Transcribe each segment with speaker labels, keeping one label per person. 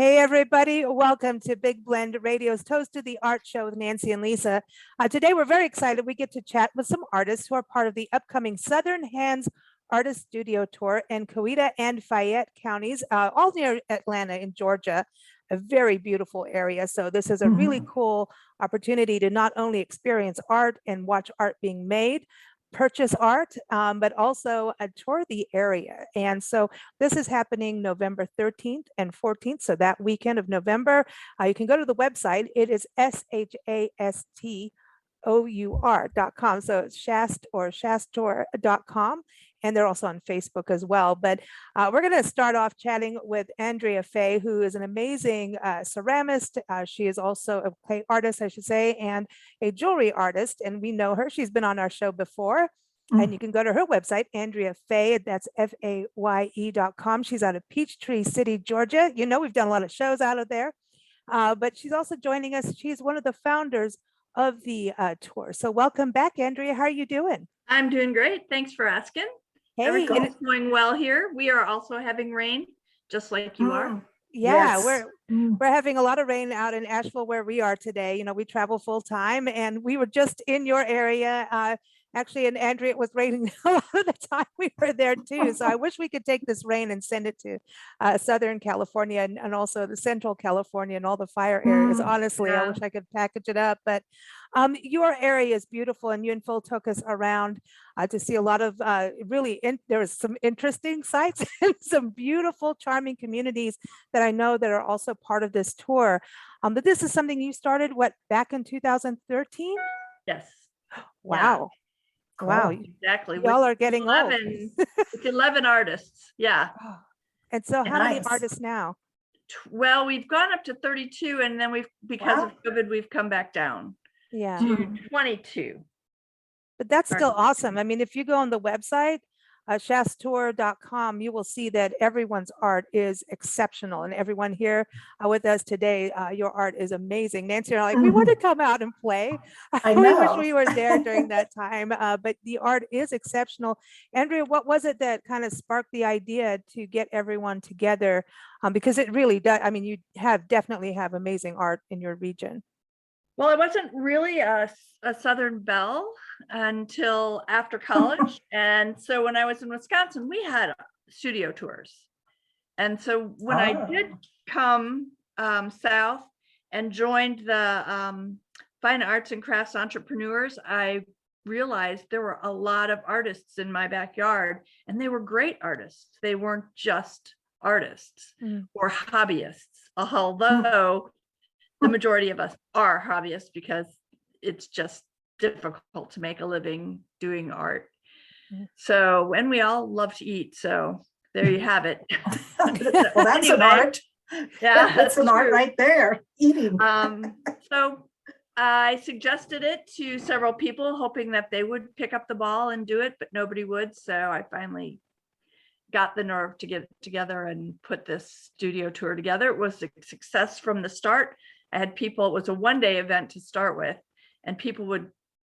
Speaker 1: Hey, everybody. Welcome to Big Blend Radio's Toast to the Art Show with Nancy and Lisa. Today, we're very excited. We get to chat with some artists who are part of the upcoming Southern Hands Artist Studio Tour in Coweta and Fayette counties, all near Atlanta in Georgia, a very beautiful area. So this is a really cool opportunity to not only experience art and watch art being made, purchase art, but also tour the area. And so this is happening November 13th and 14th. So that weekend of November, you can go to the website. It is SHASTOUR.com. So it's Shast or Shastor.com. And they're also on Facebook as well. But we're going to start off chatting with Andrea Fay, who is an amazing ceramist. She is also a clay artist, I should say, and a jewelry artist. And we know her. She's been on our show before. And you can go to her website, Andrea Fay, that's FAYE.com. She's out of Peachtree City, Georgia. You know, we've done a lot of shows out of there. But she's also joining us. She's one of the founders of the tour. So welcome back, Andrea. How are you doing?
Speaker 2: I'm doing greyt. Thanks for asking.
Speaker 1: Hey,
Speaker 2: everything's going well here. We are also having rain, just like you are.
Speaker 1: Yeah, yes. We're having a lot of rain out in Asheville where we are today. You know, we travel full time, and we were just in your area. Actually, and Andrea, it was raining a lot of the time we were there too. So I wish we could take this rain and send it to Southern California and also the Central California and all the fire areas. Honestly, I wish I could package it up. But your area is beautiful, and you and Phil took us around to see a lot of there was some interesting sites and some beautiful, charming communities that I know that are also part of this tour. But this is something you started, back in 2013?
Speaker 2: Yes.
Speaker 1: Wow.
Speaker 2: Yeah.
Speaker 1: Wow,
Speaker 2: exactly.
Speaker 1: Y'all are getting 11,
Speaker 2: old. It's 11 artists. Yeah.
Speaker 1: And so how many artists now?
Speaker 2: Well, we've gone up to 32, and then because of COVID, we've come back down to 22.
Speaker 1: But that's still awesome. I mean, if you go on the website, Shastour.com, you will see that everyone's art is exceptional, and everyone here with us today, your art is amazing. Nancy and I are like, we want to come out and play.
Speaker 3: I know.
Speaker 1: We wish we were there during that time, but the art is exceptional. Andrea, what was it that kind of sparked the idea to get everyone together? Because it really does. I mean, you definitely have amazing art in your region.
Speaker 2: Well, I wasn't really a Southern belle until after college. And so when I was in Wisconsin, we had studio tours. And so when I did come south and joined the Fine Arts and Crafts Entrepreneurs, I realized there were a lot of artists in my backyard, and they were great artists. They weren't just artists or hobbyists, although the majority of us are hobbyists because it's just difficult to make a living doing art. So, and we all love to eat. So there you have it.
Speaker 3: Well, that's an art.
Speaker 2: Yeah,
Speaker 3: that's an art right there, eating.
Speaker 2: So I suggested it to several people, hoping that they would pick up the ball and do it, but nobody would. So I finally got the nerve to get together and put this studio tour together. It was a success from the start. I had people, it was a one-day event to start with, and people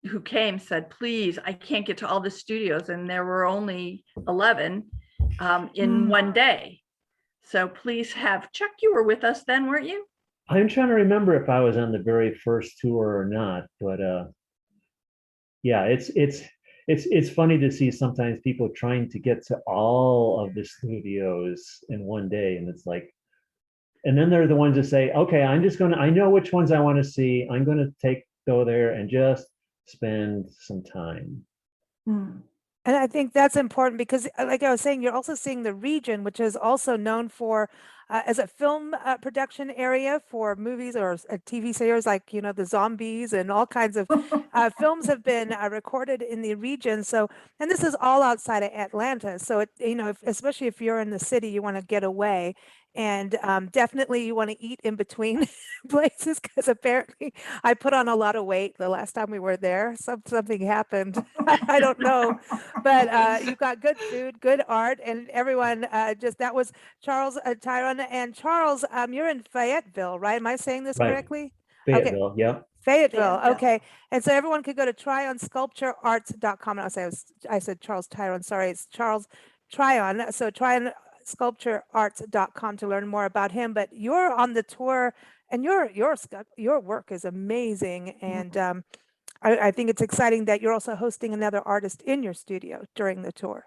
Speaker 2: who came said, please, I can't get to all the studios. And there were only 11 in one day. So please Chuck, you were with us then, weren't you?
Speaker 4: I'm trying to remember if I was on the very first tour or not, but yeah, it's funny to see sometimes people trying to get to all of the studios in one day. And it's like, and then they're the ones that say, okay, I know which ones I want to see. I'm going to go there and just spend some time.
Speaker 1: And I think that's important because, like I was saying, you're also seeing the region, which is also known for as a film production area for movies or TV series like, you know, the zombies and all kinds of films have been recorded in the region. So, and this is all outside of Atlanta. So, especially if you're in the city, you want to get away. And definitely you want to eat in between places, because apparently I put on a lot of weight the last time we were there. Something happened. I don't know. But you've got good food, good art, and everyone that was Charles Tyrone. And Charles, you're in Fayetteville, right? Am I saying this correctly?
Speaker 4: Fayetteville,
Speaker 1: okay.
Speaker 4: yeah.
Speaker 1: Fayetteville, okay. And so everyone could go to tryonsculpturearts.com. I said Charles Tyrone, sorry, it's Charles Tryon. So Tryon sculpturearts.com to learn more about him. But you're on the tour, and your work is amazing. And I think it's exciting that you're also hosting another artist in your studio during the tour.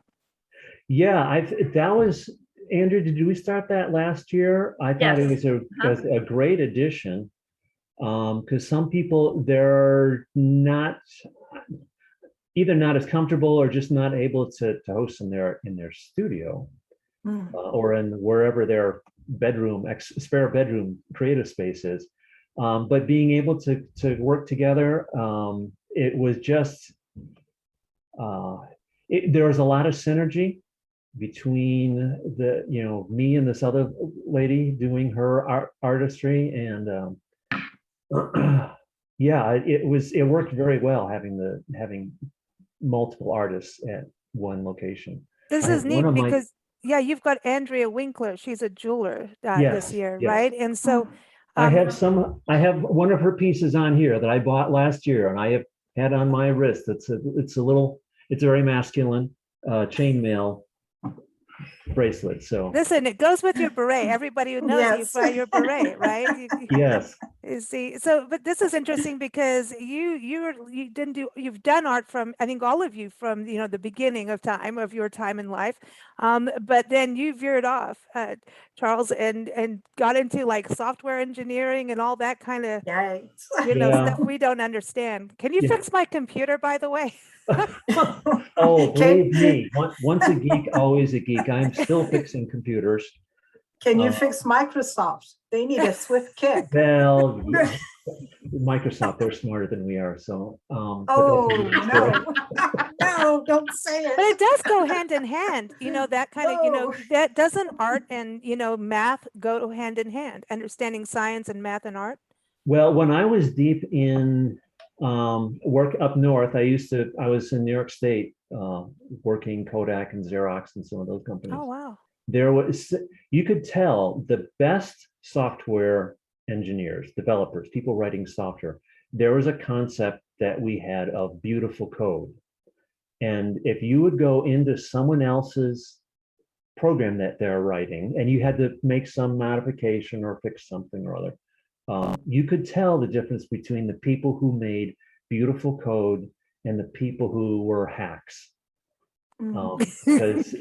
Speaker 4: Yeah, that was, Andrew, did we start that last year? I thought it
Speaker 2: Yes.
Speaker 4: was a great addition. Because some people, they're not either not as comfortable or just not able to host in their studio or in wherever their spare bedroom creative space is. But being able to work together, it was just there was a lot of synergy between me and this other lady doing her artistry, and yeah, it worked very well having multiple artists at one location.
Speaker 1: This
Speaker 4: I
Speaker 1: is
Speaker 4: have one
Speaker 1: neat
Speaker 4: of my
Speaker 1: because, yeah, you've got Andrea Winkler. She's a jeweler this
Speaker 4: yes,
Speaker 1: year,
Speaker 4: yes.
Speaker 1: right? And so
Speaker 4: I have one of her pieces on here that I bought last year, and I have had on my wrist. It's very masculine chainmail bracelet. So
Speaker 1: listen, it goes with your beret. Everybody who knows you
Speaker 3: Yes.
Speaker 1: buy your beret, right?
Speaker 4: yes,
Speaker 1: You see, so but this is interesting because you've done art from, I think, all of you from the beginning of your time in life, but then you veered off, Charles, and got into like software engineering and all that kind of
Speaker 3: Yikes.
Speaker 4: yeah.
Speaker 1: stuff we don't understand. Can you
Speaker 4: Yeah.
Speaker 1: fix my computer, by the way?
Speaker 4: Oh,
Speaker 3: Can,
Speaker 4: believe me, once a geek, always a geek. I'm still fixing computers.
Speaker 3: can you fix Microsoft? They need a swift kick.
Speaker 4: Well, yeah, Microsoft, they're smarter than we are. So, but
Speaker 3: Oh,
Speaker 4: that's another story.
Speaker 3: no. No, don't say
Speaker 1: But it
Speaker 3: it.
Speaker 1: does go hand in hand, that kind of,
Speaker 3: No.
Speaker 1: that doesn't art and, math go hand in hand, understanding science and math and art?
Speaker 4: Well, when I was deep in work up north, I was in New York State working Kodak and Xerox and some of those companies.
Speaker 1: Oh, wow.
Speaker 4: You could tell the best software engineers, developers, people writing software, there was a concept that we had of beautiful code. And if you would go into someone else's program that they're writing and you had to make some modification or fix something or other, you could tell the difference between the people who made beautiful code and the people who were hacks. Because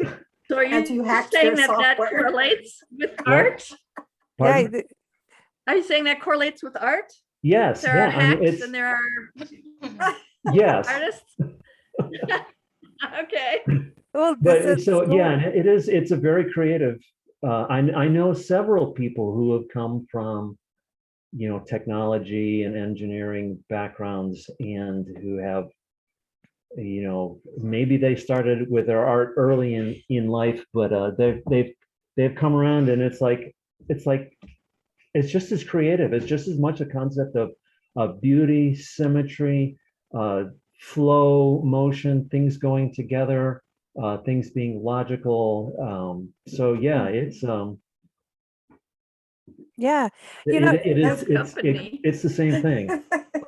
Speaker 2: So are
Speaker 3: And
Speaker 2: you
Speaker 3: you hacked
Speaker 2: saying
Speaker 3: their
Speaker 2: that
Speaker 3: software.
Speaker 2: correlates with
Speaker 4: What?
Speaker 2: art?
Speaker 4: pardon?
Speaker 1: Yeah,
Speaker 2: Are you saying that correlates with art?
Speaker 4: Yes,
Speaker 2: There
Speaker 4: yeah,
Speaker 2: are
Speaker 4: I mean,
Speaker 2: hacks and there are
Speaker 4: yes.
Speaker 2: artists? Okay.
Speaker 1: well,
Speaker 4: But
Speaker 1: this is
Speaker 4: so
Speaker 1: cool.
Speaker 4: yeah, and it's a very creative. I know several people who have come from technology and engineering backgrounds and who have maybe they started with their art early in life, but they've come around, and it's just as creative. It's just as much a concept of beauty, symmetry, flow, motion, things going together, things being logical. So yeah,
Speaker 1: Yeah.
Speaker 4: it's the same thing.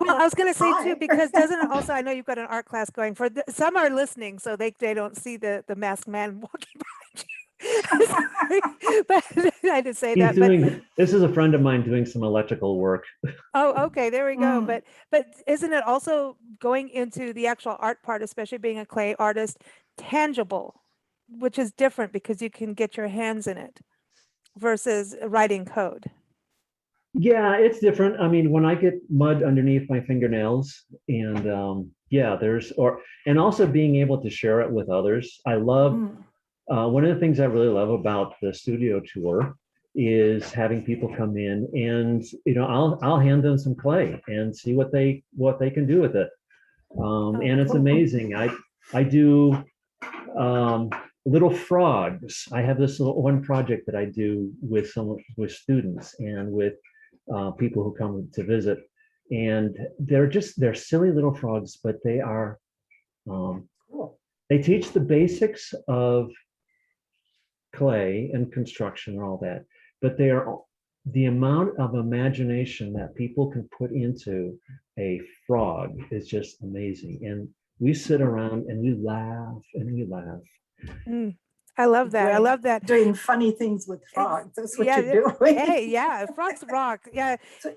Speaker 1: Well, I was going to say too,
Speaker 3: Hi.
Speaker 1: because doesn't it also, I know you've got an art class going for, some are listening, so they don't see the masked man walking behind you. Sorry, but I did say that, but
Speaker 4: This is a friend of mine doing some electrical work.
Speaker 1: oh, okay, there we go.
Speaker 3: Mm.
Speaker 1: But isn't it also going into the actual art part, especially being a clay artist, tangible, which is different because you can get your hands in it versus writing code?
Speaker 4: Yeah, it's different. I mean, when I get mud underneath my fingernails, and yeah, and also being able to share it with others. I love one of the things I really love about the studio tour is having people come in, and I'll hand them some clay and see what they can do with it. And it's amazing. I do little frogs. I have this one project that I do with students and with people who come to visit, and they're silly little frogs, but they are they teach the basics of clay and construction and all that, but the amount of imagination that people can put into a frog is just amazing. And we sit around and we laugh and we laugh.
Speaker 1: I love that. I love that.
Speaker 3: Doing funny things with frogs. That's what
Speaker 1: Yeah,
Speaker 3: you're doing.
Speaker 1: hey, yeah, frogs rock. Yeah,
Speaker 3: So-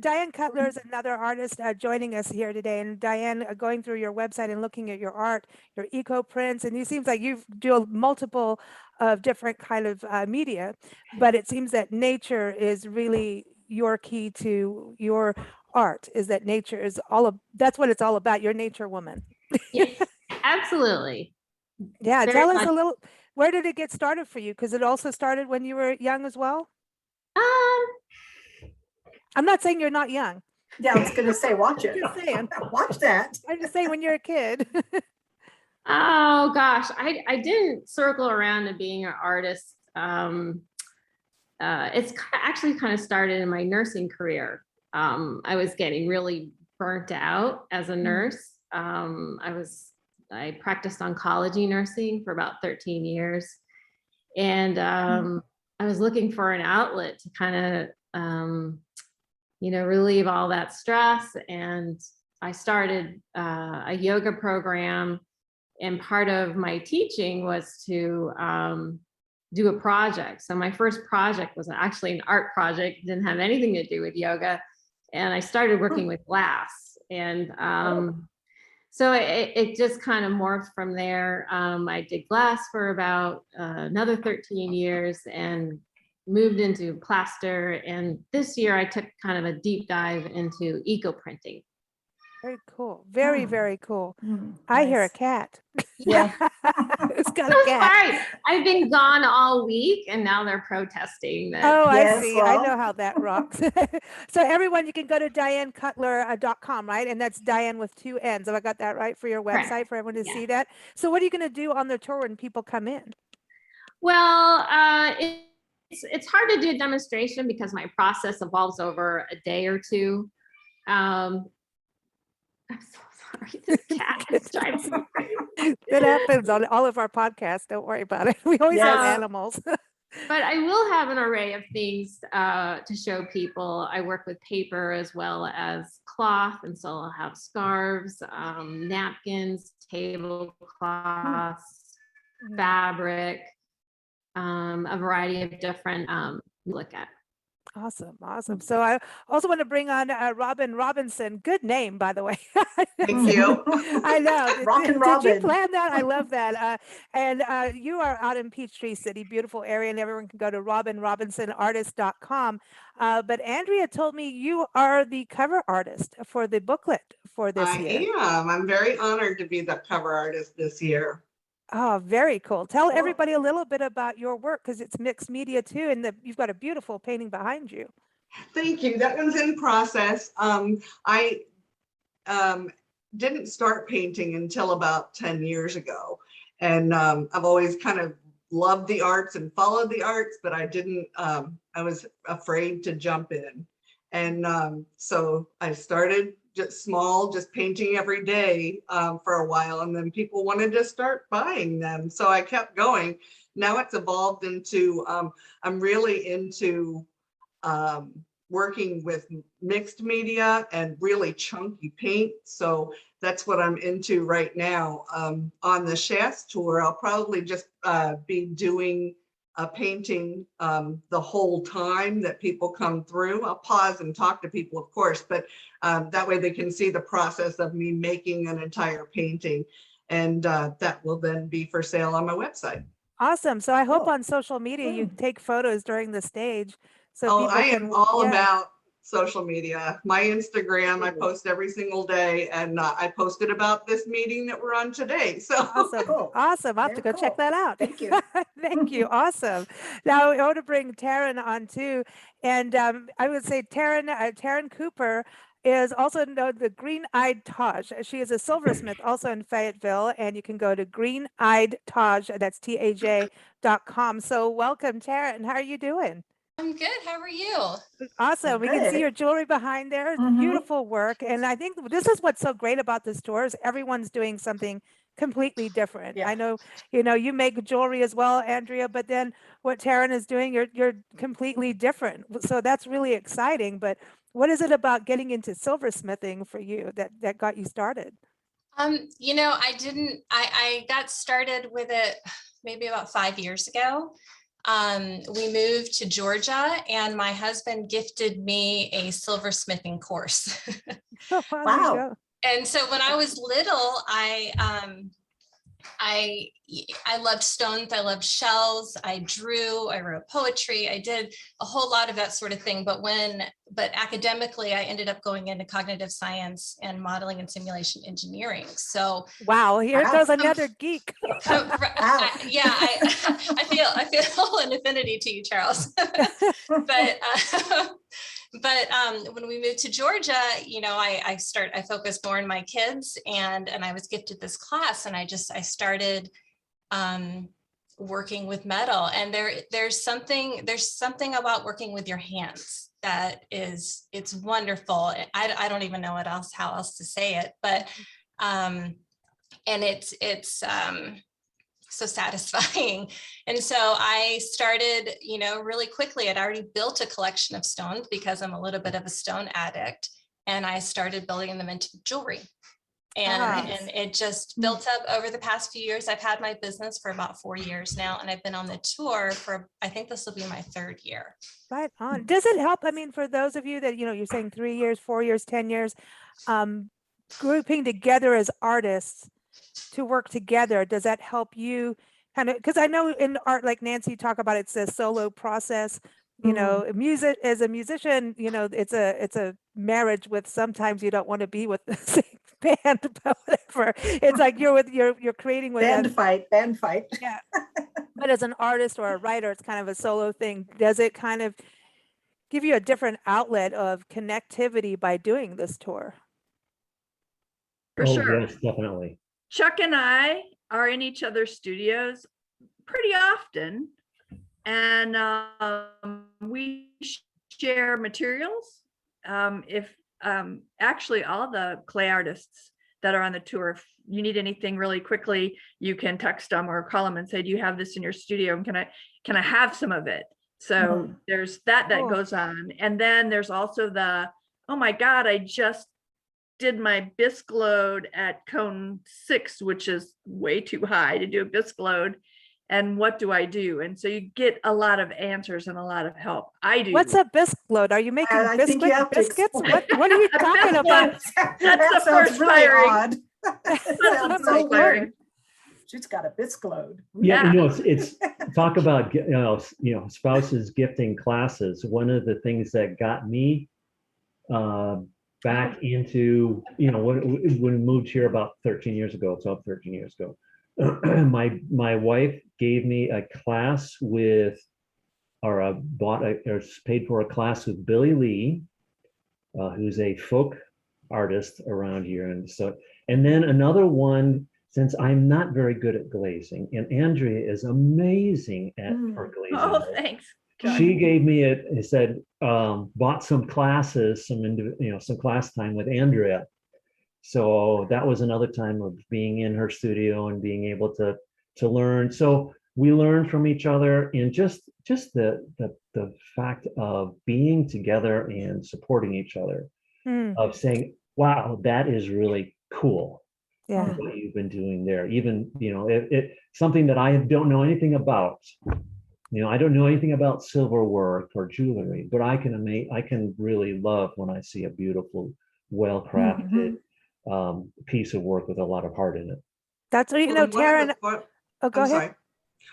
Speaker 1: Diane Cutler is another artist joining us here today. And Diane, going through your website and looking at your art, your eco prints, and it seems like you do multiple of different kind of media, but it seems that nature is really your key to your art. Is that nature is that's what it's all about. You're a nature woman.
Speaker 5: Yes, absolutely.
Speaker 1: Yeah,
Speaker 5: Very
Speaker 1: tell us
Speaker 5: much.
Speaker 1: a little. Where did it get started for you? Because it also started when you were young as well. I'm not saying you're not young.
Speaker 3: Yeah, I was going to say, watch it.
Speaker 1: Just saying.
Speaker 3: Watch that.
Speaker 1: I'm just saying when you're a kid.
Speaker 5: Oh gosh, I didn't circle around to being an artist. It's actually kind of started in my nursing career. I was getting really burnt out as a nurse. I practiced oncology nursing for about 13 years. And I was looking for an outlet to kind of, relieve all that stress. And I started a yoga program. And part of my teaching was to do a project. So my first project was actually an art project, didn't have anything to do with yoga. And I started working with glass. And so it just kind of morphed from there. I did glass for about another 13 years and moved into plaster. And this year I took kind of a deep dive into eco printing.
Speaker 1: Very cool. Very, very cool.
Speaker 3: Mm,
Speaker 1: I hear a
Speaker 3: nice.
Speaker 1: cat.
Speaker 3: Yeah.
Speaker 1: It's got
Speaker 5: So
Speaker 1: a cat.
Speaker 5: sorry, I've been gone all week and now they're protesting that.
Speaker 1: Oh, I
Speaker 3: Yes,
Speaker 1: see. I know
Speaker 3: well.
Speaker 1: how that rocks. So everyone, you can go to dianecutler.com, right? And that's Diane with 2 N's. Have I got that right for your
Speaker 5: Correct.
Speaker 1: website for everyone to
Speaker 5: Yeah.
Speaker 1: see that? So what are you going to do on the tour when people come in?
Speaker 5: Well, it's hard to do a demonstration because my process evolves over a day or two. I'm so sorry. This cat is driving me crazy.
Speaker 1: That happens on all of our podcasts. Don't worry about it. We always have
Speaker 3: Yes.
Speaker 1: animals.
Speaker 5: But I will have an array of things to show people. I work with paper as well as cloth, and so I'll have scarves, napkins, tablecloths, fabric, a variety of different look at.
Speaker 1: Awesome. Awesome. So I also want to bring on Robin Robinson. Good name, by the way.
Speaker 6: Thank you.
Speaker 1: I know.
Speaker 3: Rockin'
Speaker 1: Did you
Speaker 3: Robin.
Speaker 1: plan that? I love that. And you are out in Peachtree City, beautiful area, and everyone can go to robinrobinsonartist.com. But Andrea told me you are the cover artist for the booklet for this year.
Speaker 6: I am. I'm very honored to be the cover artist this year.
Speaker 1: Oh, very cool. Tell
Speaker 3: Cool.
Speaker 1: everybody a little bit about your work because it's mixed media too, and you've got a beautiful painting behind you.
Speaker 6: Thank you. That one's in process. I didn't start painting until about 10 years ago. And I've always kind of loved the arts and followed the arts, but I didn't, I was afraid to jump in. And so I started just small, just painting every day for a while. And then people wanted to start buying them. So I kept going. Now it's evolved into, I'm really into working with mixed media and really chunky paint. So that's what I'm into right now. On the Shasta tour, I'll probably just be doing a painting the whole time that people come through. I'll pause and talk to people, of course, but that way they can see the process of me making an entire painting. And that will then be for sale on my website.
Speaker 1: Awesome. So I hope
Speaker 3: Cool.
Speaker 1: on social media you take photos during the stage so
Speaker 6: Oh,
Speaker 1: people
Speaker 6: I
Speaker 1: can.
Speaker 6: am all
Speaker 1: yeah.
Speaker 6: about social media. My Instagram, I post every single day, and I posted about this meeting that we're on today. So
Speaker 1: Awesome.
Speaker 3: Cool.
Speaker 1: Awesome. I'll have to
Speaker 3: Very
Speaker 1: go check
Speaker 3: cool.
Speaker 1: that out.
Speaker 3: Thank you.
Speaker 1: Thank you. Awesome. Now I want to bring Taryn on too. And I would say Taryn Cooper is also known the Green-Eyed Taj. She is a silversmith also in Fayetteville, and you can go to Green-Eyed Taj, that's TAJ.com. So welcome, Taryn. How are you doing?
Speaker 7: I'm good. How are you?
Speaker 1: Awesome. We can see
Speaker 3: Good.
Speaker 1: your jewelry behind there.
Speaker 3: Mhm.
Speaker 1: Beautiful work. And I think this is what's so great about this store is everyone's doing something completely different.
Speaker 3: Yeah.
Speaker 1: I know, you make jewelry as well, Andrea, but then what Taryn is doing, you're completely different. So that's really exciting. But what is it about getting into silversmithing for you that got you started?
Speaker 7: I got started with it maybe about 5 years ago. We moved to Georgia, and my husband gifted me a silversmithing course.
Speaker 1: Oh, wow, there you
Speaker 3: Wow.
Speaker 1: go.
Speaker 7: And so when I was little, I loved stones. I loved shells. I drew. I wrote poetry. I did a whole lot of that sort of thing. But academically, I ended up going into cognitive science and modeling and simulation engineering. So
Speaker 1: Wow, here
Speaker 3: Wow.
Speaker 1: goes another geek.
Speaker 7: I feel an affinity to you, Charles. But when we moved to Georgia, I focused more on my kids, and I was gifted this class, and I started working with metal. And there's something about working with your hands that it's wonderful. I don't even know how else to say it, but and it's so satisfying. And so I started, really quickly. I'd already built a collection of stones because I'm a little bit of a stone addict, and I started building them into jewelry. And it just built up over the past few years. I've had my business for about 4 years now, and I've been on the tour for, I think this will be my 3rd year.
Speaker 1: Right on. Does it help? I mean, for those of you that, you're saying 3 years, 4 years, 10 years, grouping together as artists to work together, does that help you kind of, because I know in art, like Nancy, you talk about it's a solo process, music as a musician, it's a marriage with, sometimes you don't want to be with the same band, but whatever. It's like you're creating with
Speaker 3: Band fight.
Speaker 1: Yeah. But as an artist or a writer, it's kind of a solo thing. Does it kind of give you a different outlet of connectivity by doing this tour?
Speaker 2: For
Speaker 4: Oh,
Speaker 2: sure.
Speaker 4: yes, definitely.
Speaker 2: Chuck and I are in each other's studios pretty often, and we share materials. Actually, all the clay artists that are on the tour, if you need anything really quickly, you can text them or call them and say, do you have this in your studio? And can I have some of it? So there's that
Speaker 1: Cool.
Speaker 2: goes on. And then there's also oh my God, I just did my bisque load at cone 6, which is way too high to do a bisque load. And what do I do? And so you get a lot of answers and a lot of help. I do.
Speaker 1: What's a bisque load? Are you making
Speaker 3: I think you have to
Speaker 1: biscuits?
Speaker 3: explain.
Speaker 1: What are you
Speaker 2: A
Speaker 1: talking
Speaker 2: bisque
Speaker 1: about?
Speaker 2: load.
Speaker 3: That
Speaker 2: the
Speaker 3: sounds
Speaker 2: first
Speaker 3: really
Speaker 2: firing.
Speaker 3: odd. That sounds
Speaker 1: Oh my
Speaker 3: so
Speaker 2: word.
Speaker 3: weird. She's got a bisque load.
Speaker 4: Yeah,
Speaker 2: Yeah.
Speaker 4: it's talk about spouses gifting classes. One of the things that got me back into when we moved here about 13 years ago, it's up 13 years ago. My wife gave me a class with, or paid for a class with Billy Lee, who's a folk artist around here, and then another one. Since I'm not very good at glazing, and Andrea is amazing at her glazing.
Speaker 2: Oh, thanks.
Speaker 4: She gave me bought some classes, some class time with Andrea. So that was another time of being in her studio and being able to learn. So we learned from each other, and just the fact of being together and supporting each other, of saying, wow, that is really cool.
Speaker 1: Yeah.
Speaker 4: What you've been doing there, even it something that I don't know anything about. I don't know anything about silver work or jewelry, but I can really love when I see a beautiful, well-crafted piece of work with a lot of heart in it.
Speaker 1: That's what Taryn. Oh, go ahead.
Speaker 6: Sorry.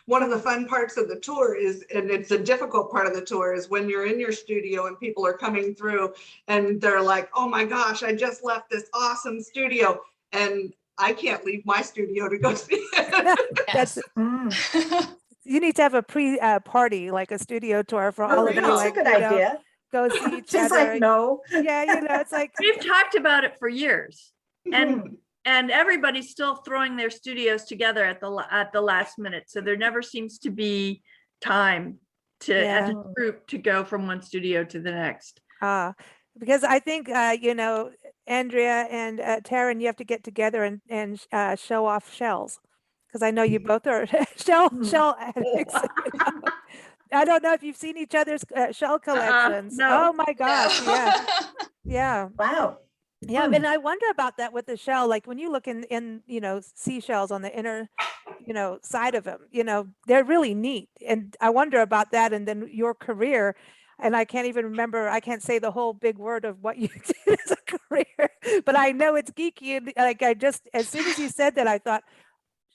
Speaker 6: One of the fun parts of the tour is, and it's a difficult part of the tour, is when you're in your studio and people are coming through and they're like, oh my gosh, I just left this awesome studio. And I can't leave my studio to go see it.
Speaker 1: You need to have a pre-party, like a studio tour for all of you.
Speaker 3: That's
Speaker 1: Like,
Speaker 3: a good idea.
Speaker 1: Go see each
Speaker 3: She's
Speaker 1: other.
Speaker 3: like, no.
Speaker 1: Yeah, it's like
Speaker 2: We've talked about it for years, and everybody's still throwing their studios together at the last minute. So there never seems to be time as a group to go from one studio to the next.
Speaker 1: Because I think Andrea and Taryn, you have to get together and show off shells, because I know you both are shell addicts. I don't know if you've seen each other's shell collections.
Speaker 2: No.
Speaker 1: Oh my gosh, yeah.
Speaker 3: Wow.
Speaker 1: Yeah, and I wonder about that with the shell. Like when you look in seashells on the side of them. They're really neat. And I wonder about that. And then your career, and I can't even remember, I can't say the whole big word of what you did as a career, but I know it's geeky. And like, as soon as you said that, I thought,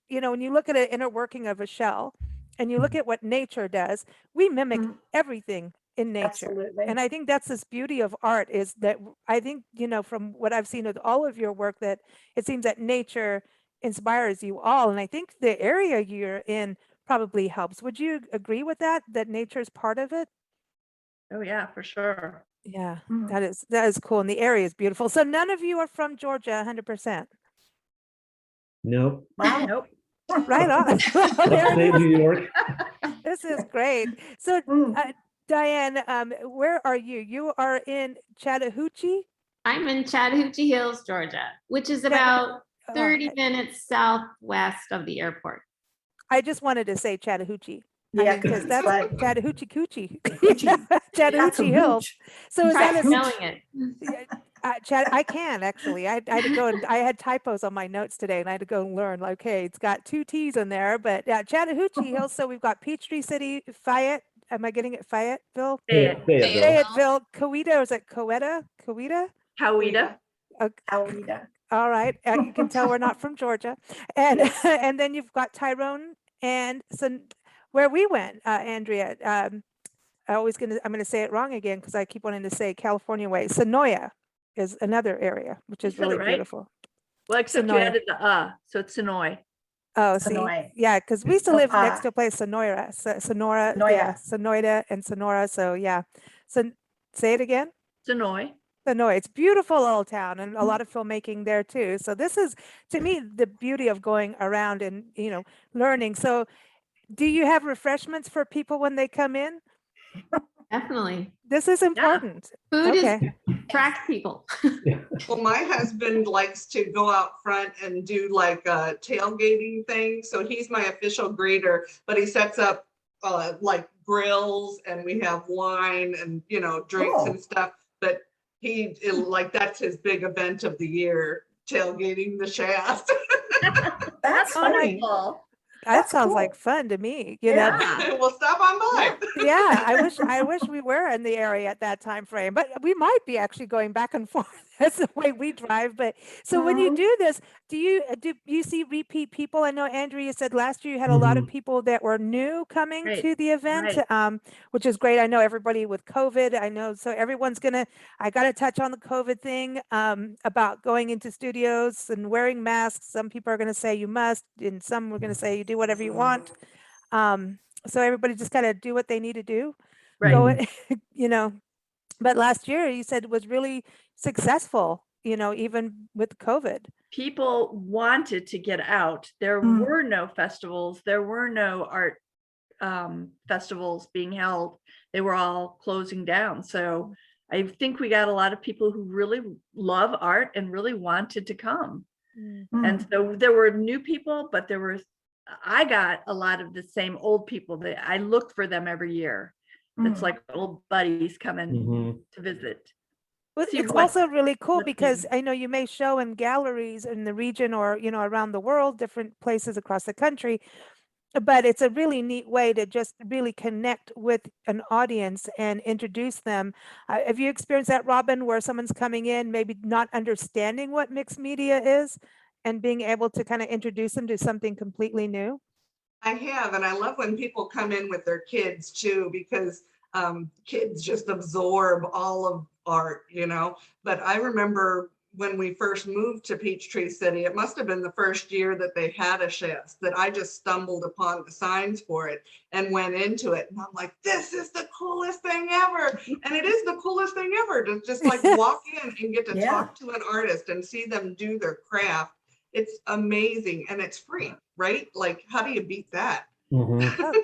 Speaker 1: when you look at an inner working of a shell and you look at what nature does, we mimic everything in nature.
Speaker 3: Absolutely.
Speaker 1: And I think that's this beauty of art, is that I think, from what I've seen with all of your work, that it seems that nature inspires you all. And I think the area you're in probably helps. Would you agree with that nature is part of it?
Speaker 2: Oh, yeah, for sure.
Speaker 1: Yeah,
Speaker 3: Mm.
Speaker 1: that is cool. And the area is beautiful. So none of you are from Georgia, 100%.
Speaker 4: Nope.
Speaker 3: Wow.
Speaker 2: Nope.
Speaker 1: Right on. Well, there it
Speaker 4: Upstate
Speaker 1: is.
Speaker 4: New York.
Speaker 1: This is great. So,
Speaker 3: Mm.
Speaker 1: Diane, where are you? You are in Chattahoochee?
Speaker 5: I'm in Chattahoochee Hills, Georgia, which is
Speaker 1: Yeah.
Speaker 5: about
Speaker 1: Oh,
Speaker 5: 30 minutes southwest of the airport.
Speaker 1: I just wanted to say Chattahoochee.
Speaker 3: Yeah,
Speaker 1: Because
Speaker 3: it's
Speaker 1: that's
Speaker 3: like
Speaker 1: Chattahoochee Coochie.
Speaker 3: Coochie.
Speaker 1: Chattahoochee Hills. So is
Speaker 5: Try
Speaker 1: that a
Speaker 5: spelling it.
Speaker 1: I can actually. I had to go and I had typos on my notes today, and I had to go and learn. Like, okay, it's got 2 T's in there, but Chattahoochee Hills. So we've got Peachtree City, Fayette. Am I getting it? Fayetteville,
Speaker 4: Fayetteville.
Speaker 1: Fayetteville, Coweta. Or is it Coweta? Coweta?
Speaker 2: Coweta.
Speaker 3: Alita.
Speaker 1: All right. You can tell we're not from Georgia, and
Speaker 3: Yes.
Speaker 1: and then you've got Tyrone, and so where we went, Andrea. I'm gonna say it wrong again because I keep wanting to say California way. Sonoya is another area, which
Speaker 2: You
Speaker 1: is
Speaker 2: said it
Speaker 1: really
Speaker 2: right.
Speaker 1: beautiful.
Speaker 2: Well, except you
Speaker 1: Sonoya.
Speaker 2: added the so it's Sonoy.
Speaker 1: Oh, see,
Speaker 3: Sonoy.
Speaker 1: yeah, because we used to
Speaker 3: No,
Speaker 1: live next to a place, Sonora, Sonora, yeah,
Speaker 3: Sonoya.
Speaker 1: Sonoida and Sonora. So yeah, so say it again.
Speaker 2: Sonoy.
Speaker 1: Sonoy. It's a beautiful little town, and a lot of filmmaking there too. So this is, to me, the beauty of going around and learning. So, do you have refreshments for people when they come in?
Speaker 5: Definitely.
Speaker 1: This is important.
Speaker 5: Food
Speaker 1: Okay.
Speaker 5: attracts people.
Speaker 6: Well, my husband likes to go out front and do like a tailgating thing. So he's my official greeter, but he sets up like grills and we have wine and, drinks
Speaker 3: Oh.
Speaker 6: and stuff. But like that's his big event of the year, tailgating the shaft.
Speaker 3: That's
Speaker 1: Oh my-
Speaker 3: funny.
Speaker 2: Wonderful.
Speaker 1: That
Speaker 3: That's
Speaker 1: sounds
Speaker 3: cool.
Speaker 1: like fun to me.
Speaker 3: Yeah.
Speaker 6: We'll stop on by.
Speaker 1: Yeah, I wish we were in the area at that time frame, but we might be actually going back and forth. That's the way we drive. But so when you
Speaker 3: Mhm.
Speaker 1: do this, do you see repeat people? I know Andrea said last year you had a lot of people that were new coming
Speaker 2: Right,
Speaker 1: to the event,
Speaker 2: right.
Speaker 1: which is great. I know everybody with COVID. I know, so everyone's I got to touch on the COVID thing, about going into studios and wearing masks. Some people are going to say you must, and some are going to say you do whatever you want. So everybody just got to do what they need to do.
Speaker 2: Right.
Speaker 1: Go it, but last year you said was really successful, even with COVID.
Speaker 2: People wanted to get out. There
Speaker 3: Mm.
Speaker 2: were no festivals. There were no art festivals being held. They were all closing down. So I think we got a lot of people who really love art and really wanted to come.
Speaker 1: Mm.
Speaker 2: And
Speaker 3: Mm.
Speaker 2: so there were new people, but I got a lot of the same old people that I look for them every year. It's
Speaker 3: Mm.
Speaker 2: like old buddies coming
Speaker 4: Mhm.
Speaker 2: to visit.
Speaker 1: Well,
Speaker 2: See
Speaker 1: it's
Speaker 2: what-
Speaker 1: also really cool
Speaker 2: what's
Speaker 1: because
Speaker 2: new.
Speaker 1: I know you may show in galleries in the region or, around the world, different places across the country, but it's a really neat way to just really connect with an audience and introduce them. Have you experienced that, Robin, where someone's coming in, maybe not understanding what mixed media is and being able to kind of introduce them to something completely new?
Speaker 6: I have, and I love when people come in with their kids too, because kids just absorb all of art, But I remember when we first moved to Peachtree City, it must have been the first year that they had a chefs, that I just stumbled upon the signs for it and went into it. And I'm like, this is the coolest thing ever. And it is the coolest thing ever to just like walk in and get to
Speaker 3: Yeah.
Speaker 6: talk to an artist and see them do their craft. It's amazing and it's free, right? Like, how do you beat that?
Speaker 4: Mhm.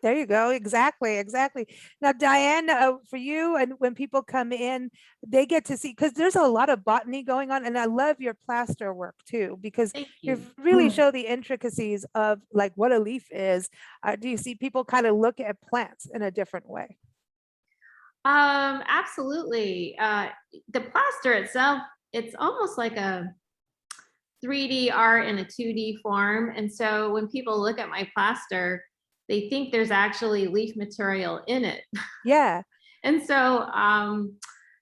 Speaker 1: There you go. Exactly. Exactly. Now, Diane, for you, and when people come in, they get to see, because there's a lot of botany going on. And I love your plaster work too, because
Speaker 5: Thank
Speaker 1: you
Speaker 5: you.
Speaker 1: really
Speaker 3: Mm.
Speaker 1: show the intricacies of like what a leaf is. Do you see people kind of look at plants in a different way?
Speaker 5: Absolutely. The plaster itself, it's almost like a 3D art in a 2D form. And so when people look at my plaster, they think there's actually leaf material in it.
Speaker 1: Yeah.
Speaker 5: And so,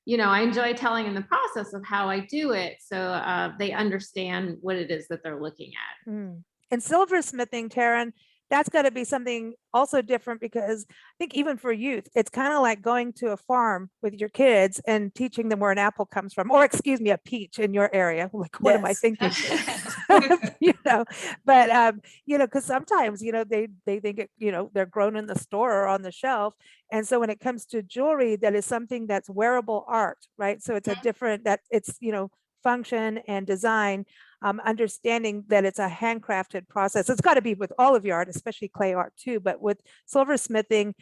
Speaker 5: you know, I enjoy telling in the process of how I do it. So they understand what it is that they're looking at.
Speaker 1: Mm. And silversmithing, Taryn, that's got to be something also different, because I think even for youth, it's kind of like going to a farm with your kids and teaching them where an apple comes from, or excuse me, a peach in your area. Like, what am I
Speaker 3: Yes.
Speaker 1: thinking? You know, but you know, because sometimes, you know, they think it, you know, they're grown in the store or on the shelf. And so when it comes to jewelry, that is something that's wearable art, right? So it's a different, that it's, you know, function and design, understanding that it's a handcrafted process. It's got to be with all of your art, especially clay art too, but with silversmithing,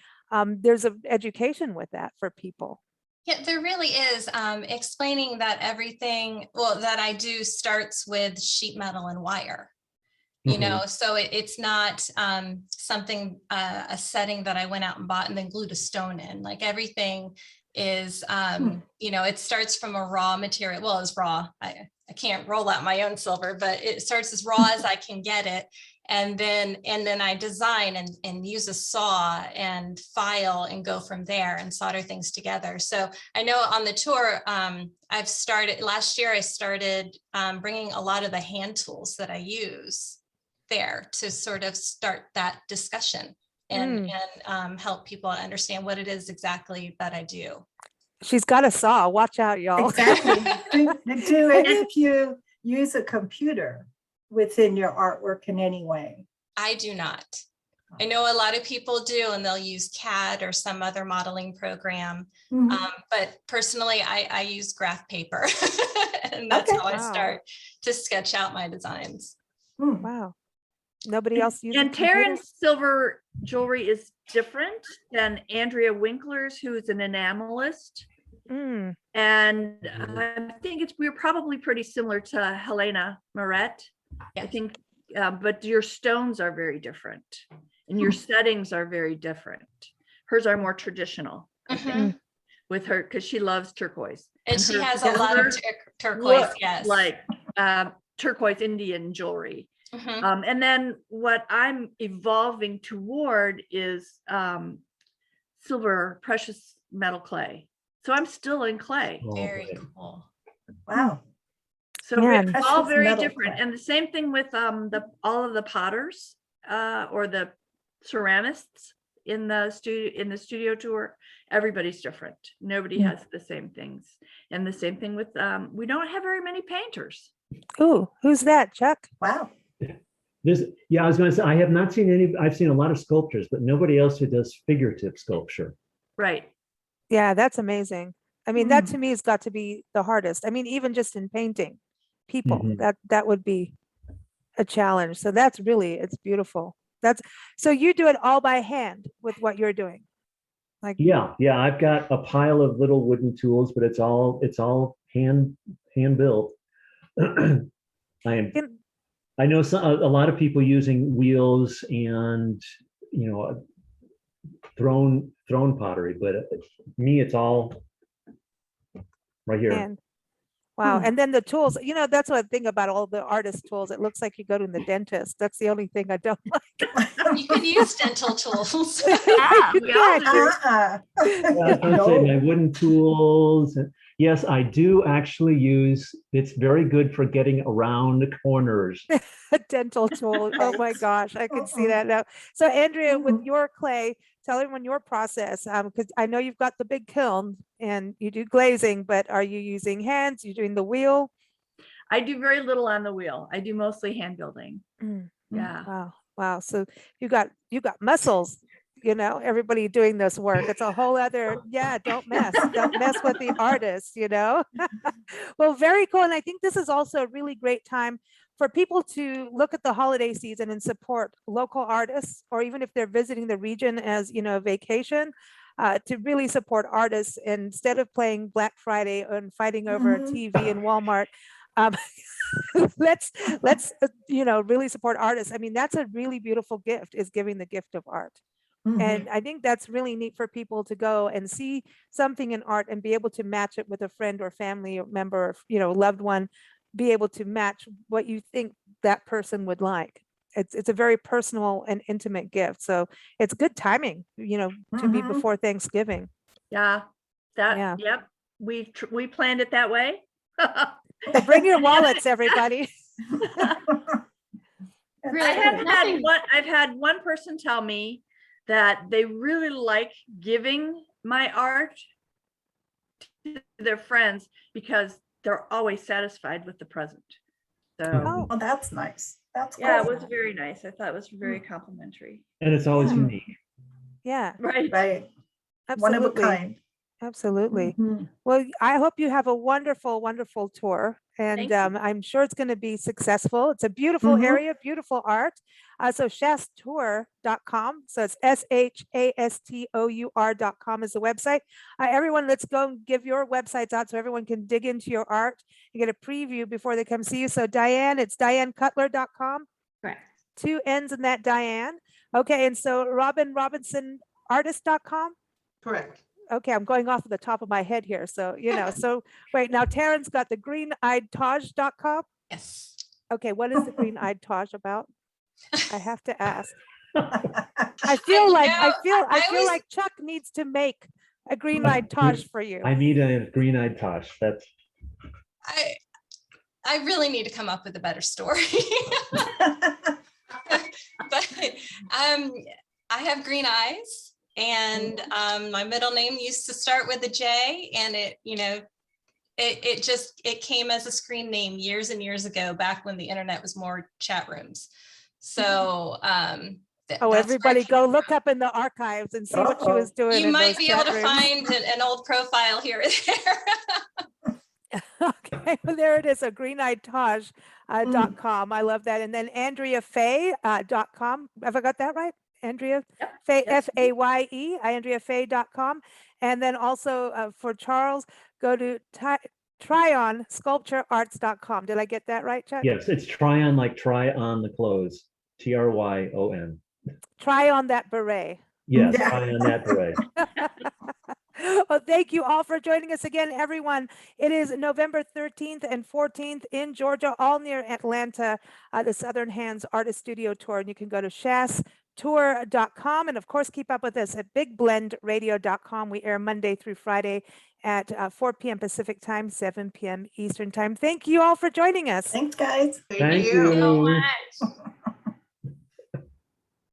Speaker 1: there's an education with that for people.
Speaker 7: Yeah, there really is. Explaining that everything, well, that I do starts with sheet metal and wire. You know, so it's not something, a setting that I went out and bought and then glued a stone in. Like, everything is, you know, it starts from a raw material. Well, it's raw. I can't roll out my own silver, but it starts as raw as I can get it. And then I design and use a saw and file and go from there and solder things together. So I know on the tour, I've started, last year I started bringing a lot of the hand tools that I use there to sort of start that discussion and help people understand what it is exactly that I do.
Speaker 1: She's got a saw. Watch out, y'all.
Speaker 3: Exactly. Do any of you use a computer within your artwork in any way?
Speaker 7: I do not. I know a lot of people do, and they'll use CAD or some other modeling program. But personally, I use graph paper, and that's how I start to sketch out my designs.
Speaker 1: Wow. Nobody else uses
Speaker 2: And Taryn's silver jewelry is different than Andrea Winkler's, who is an enamelist. And I think we're probably pretty similar to Helena Moret. I think, but your stones are very different and your settings are very different. Hers are more traditional, I think, with her, because she loves turquoise.
Speaker 7: And she has a lot of turquoise, yes.
Speaker 2: Like turquoise Indian jewelry. And then what I'm evolving toward is silver precious metal clay. So I'm still in clay.
Speaker 7: Very cool.
Speaker 3: Wow.
Speaker 2: So
Speaker 1: Man.
Speaker 2: it's all
Speaker 3: Precious
Speaker 2: very
Speaker 3: metal
Speaker 2: different.
Speaker 3: clay.
Speaker 2: And the same thing with all of the potters or the ceramists in the studio tour. Everybody's different. Nobody has the same things. And the same thing with we don't have very many painters.
Speaker 1: Ooh, who's that, Chuck?
Speaker 3: Wow.
Speaker 4: I was going to say, I have not seen any. I've seen a lot of sculptors, but nobody else who does figurative sculpture.
Speaker 2: Right.
Speaker 1: Yeah, that's amazing. I mean, that to me has got to be the hardest. I mean, even just in painting people, that would be a challenge. So that's really, it's beautiful. So you do it all by hand with what you're doing. Like,
Speaker 4: yeah, I've got a pile of little wooden tools, but it's all hand built. I know a lot of people using wheels and, you know, thrown pottery, but me, it's all right here.
Speaker 1: and wow. And then the tools, you know, that's what I think about all the artist tools. It looks like you go to the dentist. That's the only thing I don't like.
Speaker 7: You could use dental tools.
Speaker 2: We all do.
Speaker 4: I was going to say my wooden tools. Yes, I do actually use, it's very good for getting around corners.
Speaker 1: A dental tool. Oh my gosh, I can see that now. So Andrea, with your clay, tell everyone your process, because I know you've got the big kiln and you do glazing, but are you using hands? You're doing the wheel?
Speaker 2: I do very little on the wheel. I do mostly hand building. Yeah.
Speaker 1: Wow. So you got muscles, you know, everybody doing this work. It's a whole other, don't mess with the artists, you know. Well, very cool. And I think this is also a really great time for people to look at the holiday season and support local artists, or even if they're visiting the region as, you know, vacation, to really support artists instead of playing Black Friday and fighting over a TV in Walmart. Let's you know, really support artists. I mean, that's a really beautiful gift, is giving the gift of art. And I think that's really neat for people to go and see something in art and be able to match it with a friend or family member, or, you know, loved one, be able to match what you think that person would like. It's a very personal and intimate gift. So it's good timing, to be
Speaker 3: Mhm.
Speaker 1: before Thanksgiving.
Speaker 2: Yeah,
Speaker 1: Yeah.
Speaker 2: yep, we planned it that way.
Speaker 1: So bring your wallets, everybody.
Speaker 5: Really,
Speaker 2: I've had one person tell me that they really like giving my art to their friends because they're always satisfied with the present. So
Speaker 1: Oh,
Speaker 3: Oh, that's nice. That's
Speaker 2: yeah, it
Speaker 3: cool.
Speaker 2: was very nice. I thought it was very complimentary.
Speaker 4: And it's always
Speaker 3: Mm.
Speaker 4: unique.
Speaker 1: yeah,
Speaker 2: Right.
Speaker 3: Right. One of a
Speaker 1: absolutely.
Speaker 3: kind.
Speaker 1: Absolutely.
Speaker 3: Mhm.
Speaker 1: Well, I hope you have a wonderful, wonderful tour. And
Speaker 2: Thank you.
Speaker 1: I'm sure it's going to be successful. It's a beautiful
Speaker 3: Mhm.
Speaker 1: area, beautiful art. So shastour.com. So it's SHASTOUR.com is the website. Everyone, let's go and give your websites out so everyone can dig into your art and get a preview before they come see you. So Diane, it's DianeCutler.com.
Speaker 5: correct.
Speaker 1: 2 N's in that Diane. Okay. And so RobinRobinsonArtist.com.
Speaker 6: Correct.
Speaker 1: Okay, I'm going off the top of my head here. So, so wait, now Taryn's got the greeneyedtaj.com.
Speaker 7: Yes.
Speaker 1: Okay, what is the green-eyed Taj about? I have to ask. I feel like I feel
Speaker 7: was-
Speaker 1: like Chuck needs to make a green-eyed Taj for you.
Speaker 4: I need a green-eyed Tosh. That's
Speaker 7: I really need to come up with a better story. But I have green eyes, and my middle name used to start with a J, and it came as a screen name years and years ago, back when the internet was more chat rooms. So
Speaker 1: Oh, everybody go look up in the archives and see what she was doing.
Speaker 7: You
Speaker 1: in
Speaker 7: might
Speaker 1: those
Speaker 7: be able
Speaker 1: chat
Speaker 7: to
Speaker 1: rooms.
Speaker 7: find an old profile here or there.
Speaker 1: Okay, well, there it is, a greeneyedtaj.com. I love that. And then Andrea Fay.com. Have I got that right? Andrea Fay,
Speaker 2: Yes.
Speaker 1: Faye, AndreaFay.com. And then also for Charles, go to tryonsculpturearts.com. Did I get that right, Chuck?
Speaker 4: yes, it's try on like try on the clothes. TRYON.
Speaker 1: Try on that beret.
Speaker 4: Yes,
Speaker 3: Yeah.
Speaker 4: try on that beret.
Speaker 1: Well, thank you all for joining us again, everyone. It is November 13th and 14th in Georgia, all near Atlanta, the Southern Hands Artist Studio Tour. And you can go to shastour.com. And of course, keep up with us at bigblendradio.com. We air Monday through Friday at 4 p.m. Pacific time, 7 p.m. Eastern time. Thank you all for joining us.
Speaker 3: Thanks, guys.
Speaker 6: Thank
Speaker 4: Thank
Speaker 6: you.
Speaker 4: you.
Speaker 5: So much.